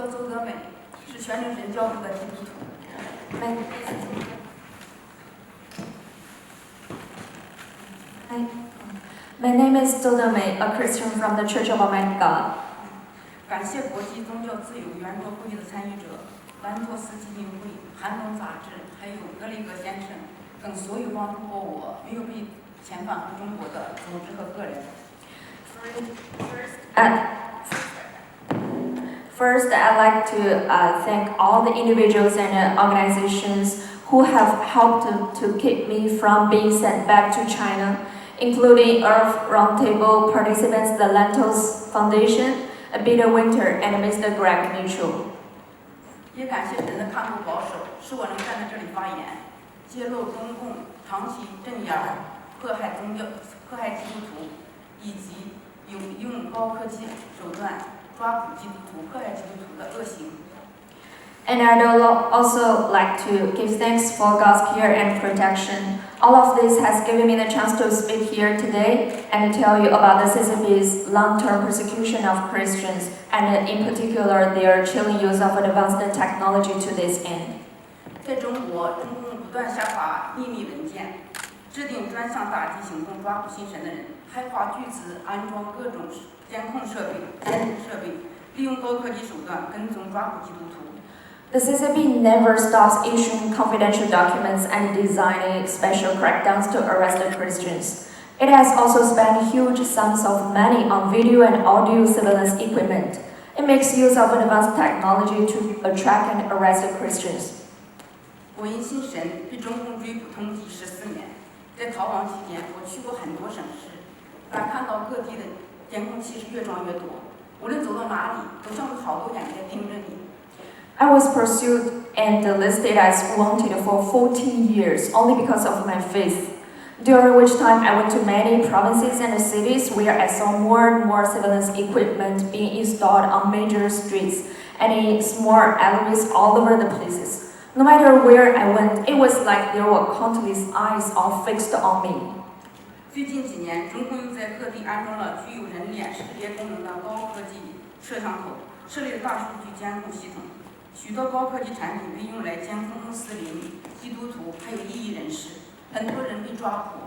叫周德美，是全能神教会的基督徒。My name is Demei, a Christian from the Church of Almighty God. 感谢国际宗教自由圆桌会议的参与者，兰托斯基金会、韩东杂志，还有格雷格先生等所有帮助过我没有被遣返回中国的组织和个人。First, I'd like to thank all the individuals and organizations who have helped to keep me from being sent back to China, including Earth Roundtable participants, the Lentils Foundation, Abita Winter, and Mr. Greg Mutual. 也感谢神的看顾保守，使我能站在这里发言，揭露中共长期镇压、迫害基督徒，以及用高科技手段抓捕基督徒、迫害基督徒的恶行。And I'd also like to give thanks for God's care and protection. All of this has given me the chance to speak here today and to tell you about the CCP's long-term persecution of Christians, and in particular their chilling use of advanced technology to this end. 在中国，中共不断下发秘密文件，制定专项打击行动，抓捕信神的人，还花巨资安装各种监控设备、监听设备，利用高科技手段跟踪抓捕基督徒。The CCP never stops issuing confidential documents and designing special crackdowns to arrest the Christians. It has also spent huge sums of money on video and audio surveillance equipment. It makes use of advanced technology to attract and arrest the Christians. 我因信神被中共追捕通缉14年，在逃亡期间，我去过很多省市，但看到各地的监控器是越装越多，无论走到哪里，都像有好多眼在盯着你。I was pursued and listed as wanted for 14 years only because of my faith, during which time I went to many provinces and cities where I saw more and more surveillance equipment being installed on major streets and in small alleyways all over the places. No matter where I went, it was like there were countless eyes all fixed on me. 最近几年，中共又在各地安装了具有人脸识别功能的高科技摄像头，设立了大数据监控系统。许多高科技产品被用来监控穆斯林、基督徒还有异议人士，很多人被抓捕、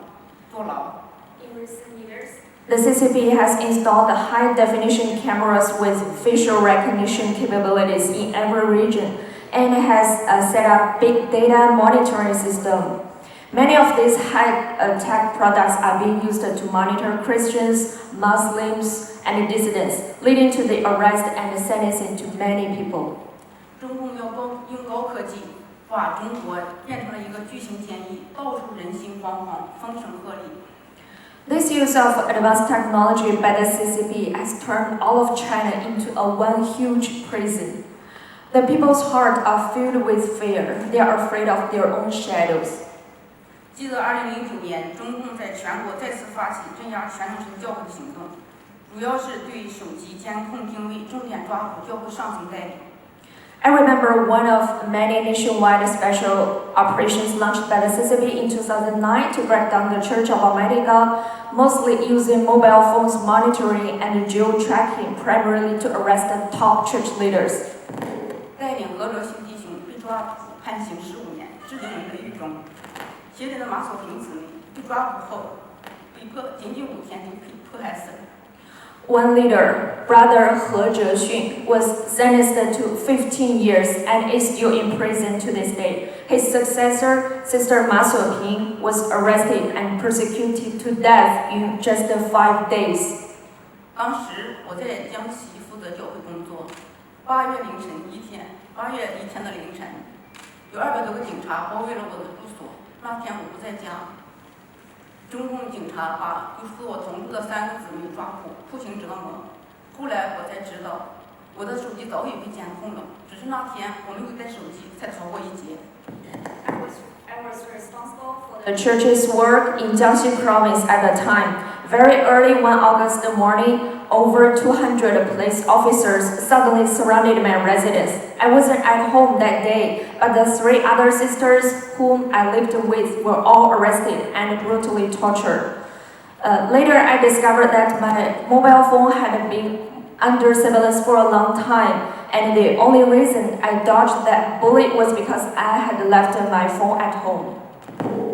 坐牢。In recent years, the CCP has installed high-definition cameras with facial recognition capabilities in every region and has set up big data monitoring system. Many of these high-tech products are being used to monitor Christians, Muslims, and dissidents, leading to the arrest and sentencing to many people. 中共要用高科技把中国变成了一个巨型监狱，到处人心惶惶，风声鹤唳。This use of advanced technology by the CCP has turned all of China into one huge prison. The people's hearts are filled with fear. They are afraid of their own shadows. 记得2009年，中共在全国再次发起镇压全能神教会的行动，主要是对手机监控定位，重点抓捕教会上层代理。I remember one of many nationwide special operations launched by the CCP in 2009 to crack down the Church of Almighty God, mostly using mobile phones monitoring and geo-tracking, primarily to arrest the top church leaders. 带领俄罗斯弟兄被抓捕判刑15年，至今仍在狱中。携着的马索平姊妹被抓捕后，被迫仅仅5天就被迫害死了。One leader, Brother He Zhexun, was sentenced to 15 years and is still in prison to this day. His successor, Sister Ma Suoping, was arrested and persecuted to death in just 5 days. 当时我在江西负责教会工作，8月一天的凌晨，有200多个警察包围了我的住所。那天我不在家。中共警察把和我同住的3个姊妹抓捕，酷刑折磨。后来我才知道，我的手机早已被监控了，只是那天我没有带手机，才逃过一劫。I was responsible for the church's work in Jiangxi province at the time. Very early one August morning, over 200 police officers suddenly surrounded my residence. I wasn't at home that day, but the 3 other sisters whom I lived with were all arrested and brutally tortured. Later, I discovered that my mobile phone had been under surveillance for a long time, and the only reason I dodged that bullet was because I had left my phone at home.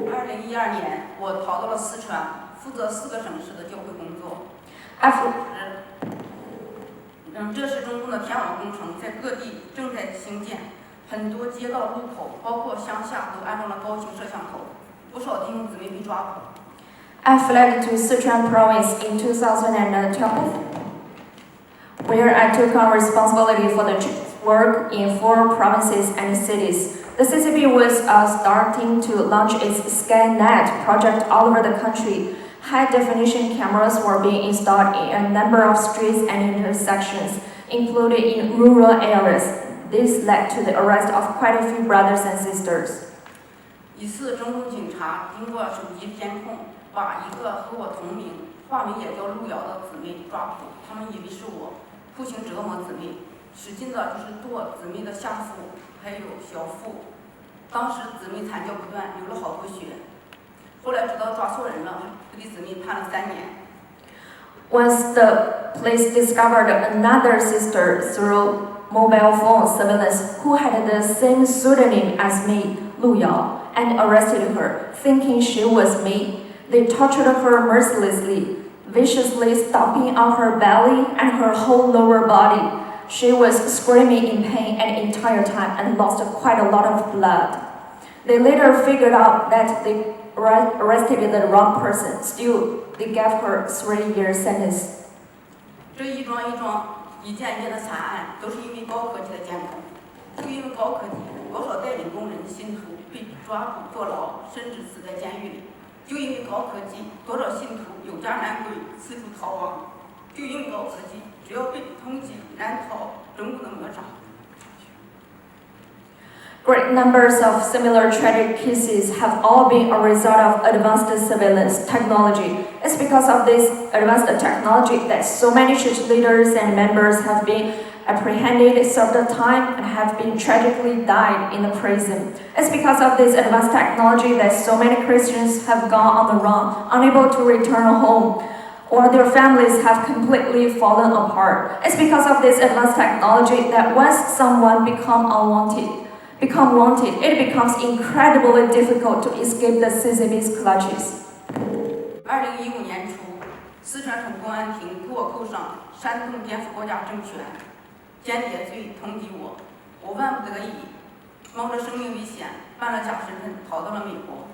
2012年，我逃到了四川，负责4个省市的教会工作。这是中共的天网工程，在各地正在兴建，很多街道路口，包括乡下都安装了高清摄像头，不少弟兄姊妹被抓捕。I fled to Sichuan province in 2012, where I took on responsibility for the work in 4 provinces and cities. The CCP was starting to launch its SkyNet project all over the country. High-definition cameras were being installed in a number of streets and intersections, including in rural areas. This led to the arrest of quite a few brothers and sisters. 一次，中共警察经过手机监控，把一个和我同名、化名也叫路遥的姊妹抓捕，他们以为是我，酷刑折磨姊妹，使劲的就是剁姊妹的下腹，还有小腹。当时姊妹惨叫不断，流了好多血。后来知道抓错人了，就给姊妹判了3年。Once the police discovered another sister through mobile phone surveillance who had the same pseudonym as me, Lu Yao, and arrested her, thinking she was me. They tortured her mercilessly, viciously stomping on her belly and her whole lower body. She was screaming in pain an entire time and lost quite a lot of blood. They later figured out that they arrested the wrong person. Still, they gave her 3-year sentence. 这一桩一桩、一件一件的惨案，都是因为高科技的监控。就因为高科技，多少带领工人信徒被抓捕坐牢，甚至死在监狱里。就因为高科技，多少信徒有家难归，四处逃亡。就因为高科技，只要被通缉难逃中共的魔掌。Great numbers of similar tragic cases have all been a result of advanced surveillance technology. It's because of this advanced technology that so many church leaders and members have been apprehended, served time, and have been tragically died in the prison. It's because of this advanced technology that so many Christians have gone on the run, unable to return home, or their families have completely fallen apart. It's because of this advanced technology that once someone become wanted, it becomes incredibly difficult to escape the CCP's clutches. 2015年初，四川省公安厅给我扣上煽动颠覆国家政权、间谍罪通缉我，我万不得已，冒着生命危险办了假身份，逃到了美国。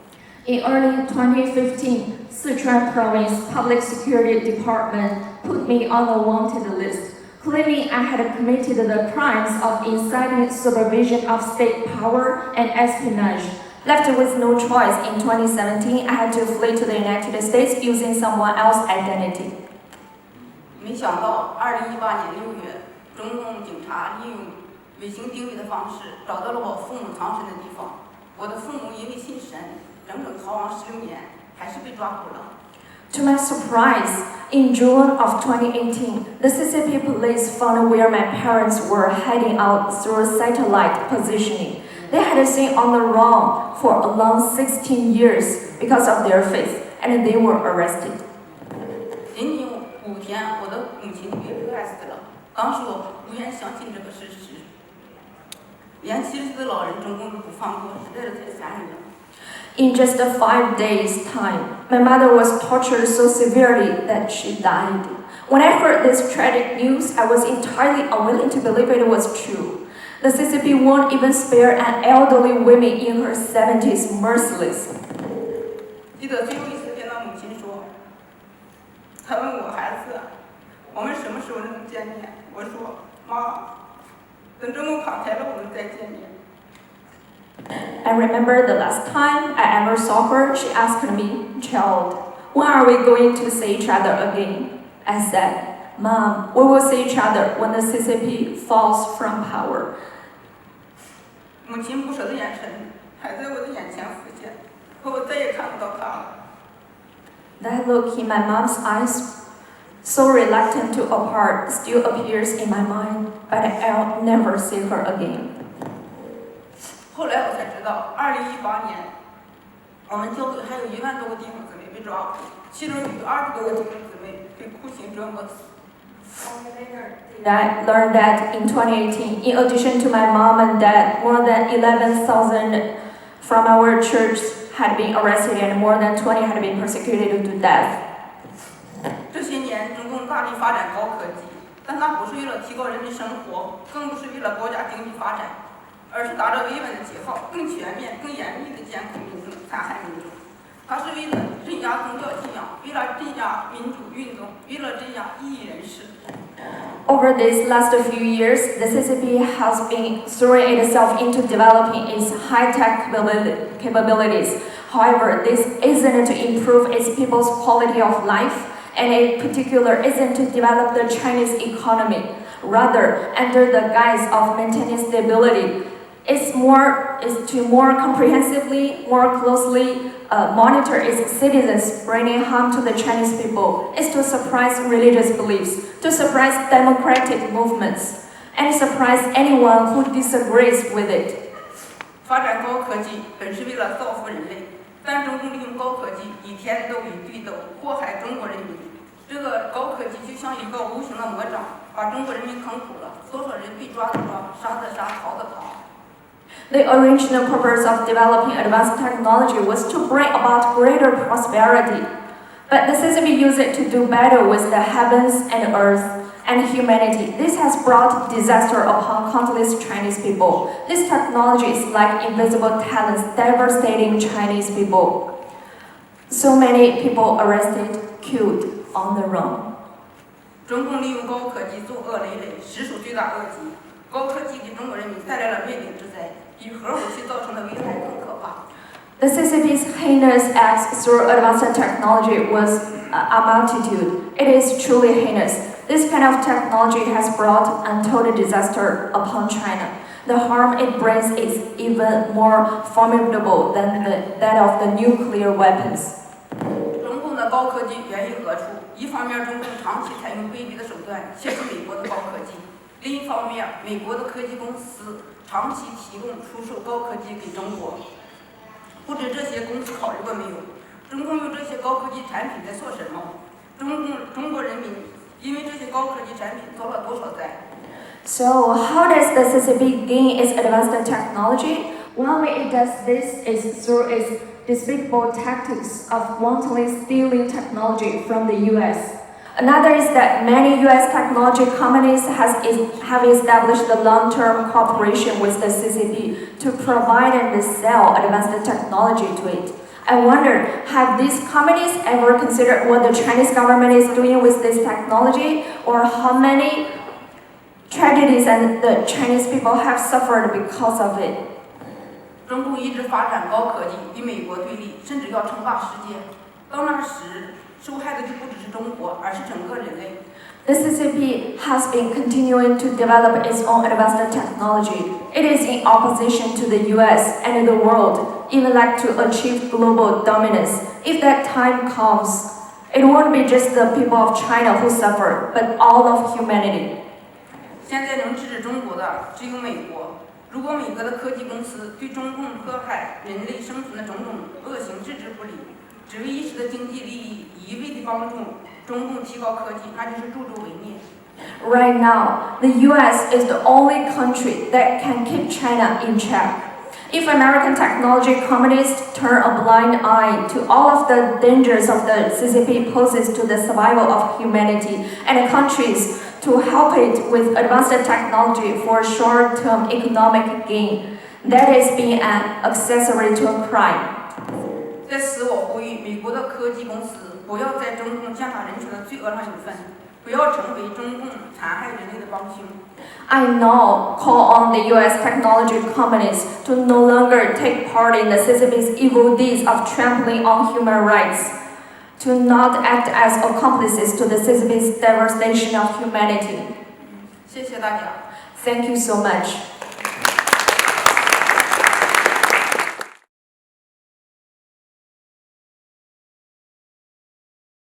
In early 2015, Sichuan Province Public Security Department put me on the wanted list, claiming I had committed the crimes of inciting supervision of state power and espionage. Left with no choice in 2017, I had to flee to the United States using someone else's identity. 没想到2018年6月，中共警察利用卫星定位的方式找到了我父母藏身的地方。我的父母因为信神，整整逃亡16年，还是被抓捕了。To my surprise, in June of 2018, the CCP police found where my parents were hiding out through satellite positioning. They had been on the run for a long 16 years because of their faith, and they were arrested. 仅仅5天，我的母亲被迫害死了。当时我不愿相信这个事实，连70岁的老人中共都不放过，实在是太残忍了。In just 5 days' time, my mother was tortured so severely that she died. When I heard this tragic news, I was entirely unwilling to believe it was true. The CCP won't even spare an elderly woman in her 70s mercilessly. 记得最后一次见到母亲说，她问我孩子，我们什么时候能见面？我说妈，等中共垮台了我们再见面。I remember the last time I ever saw her, she asked me, "Child, when are we going to see each other again?" I said, "Mom, we will see each other when the CCP falls from power." 母亲不舍的眼神还在我的眼前浮现，可我再也看不到她了。That look in my mom's eyes, so reluctant to apart, still appears in my mind, but I'll never see her again. 后来我才知道，2018年，我们教会还有1万多个弟兄姊妹被抓捕，其中有20多个弟兄姊妹被酷刑折磨死， I learned that in 2018, in addition to my mom and dad, more than 11,000 from our church had been arrested and more than 20 had been persecuted to death. 这些年，中共大力发展高科技，但它不是为了提高人民生活，更不是为了国家经济发展，而是打着维稳的旗号，更全面、更严密地监控民众、残害民众。它是为了镇压宗教信仰，为了镇压民主运动，为了镇压异议人士。Over these last few years, the CCP has been throwing itself into developing its high-tech capabilities. However, this isn't to improve its people's quality of life, and in particular isn't to develop the Chinese economy. Rather, under the guise of maintaining stability, is to more comprehensively, more closely monitor its citizens, bringing harm to the Chinese people, is to suppress religious beliefs, to suppress democratic movements, and suppress anyone who disagrees with it. 发展高科技本是为了造福人类，但中共利用高科技以天斗与地斗，祸害中国人民。这个高科技就像一个无形的魔掌，把中国人民坑苦了。多少人被抓的抓，杀的杀，逃的逃。The original purpose of developing advanced technology was to bring about greater prosperity. But the CCP used it to do battle with the heavens and earth and humanity. This has brought disaster upon countless Chinese people. This technology is like invisible talents devastating Chinese people. So many people arrested, killed, on the run. 中共利用高科技作恶累累，实属罪大恶极。高科技给中国人民带来了灭顶之灾，比核武器造成的危害更可怕。The CCP's heinous acts through advanced technology was a multitude. It is truly heinous. This kind of technology has brought untold disaster upon China. The harm it brings is even more formidable than that of the nuclear weapons. 中共的高科技源于何处？一方面，中共长期采用卑鄙的手段窃取美国的高科技；另一方面，美国的科技公司长期提供出售高科技给中国。不知这些公司考虑过没有？中共用这些高科技产品在做什么？中国人民因为这些高科技产品遭了多少灾？ So, how does the CCP gain its advanced technology? One way it does this is through its despicable tactics of wantonly stealing technology from the US. Another is that many US technology companies have established a long-term cooperation with the CCP to provide and sell advanced technology to it. I wonder, have these companies ever considered what the Chinese government is doing with this technology, or how many tragedies and the Chinese people have suffered because of it? 中共一直发展高科技，与美国对立，甚至要称霸世界。到那时，受害的就不只是中国，而是整个人类。The CCP has been continuing to develop its own advanced technology. It is in opposition to the US and the world, even like to achieve global dominance. If that time comes, it won't be just the people of China who suffer, but all of humanity. 现在能制止中国的只有美国。如果美国的科技公司对中共迫害人类生存的种种恶行置之不理，只为一时的经济利益，一味地帮助中共提高科技，那就是助纣为虐。 Right now, the US is the only country that can keep China in check. If American technology companies turn a blind eye to all of the dangers of the CCP poses to the survival of humanity and countries to help it with advanced technology for short-term economic gain, that is being an accessory to a crime. 在此，我呼吁美国的科技公司不要在中共践踏人权的罪恶上有份，不要成为中共残害人类的帮凶。 I now call on the US technology companies to no longer take part in the CCP's evil deeds of trampling on human rights, to not act as accomplices to the CCP's devastation of humanity. 谢谢大家。 Thank you so much.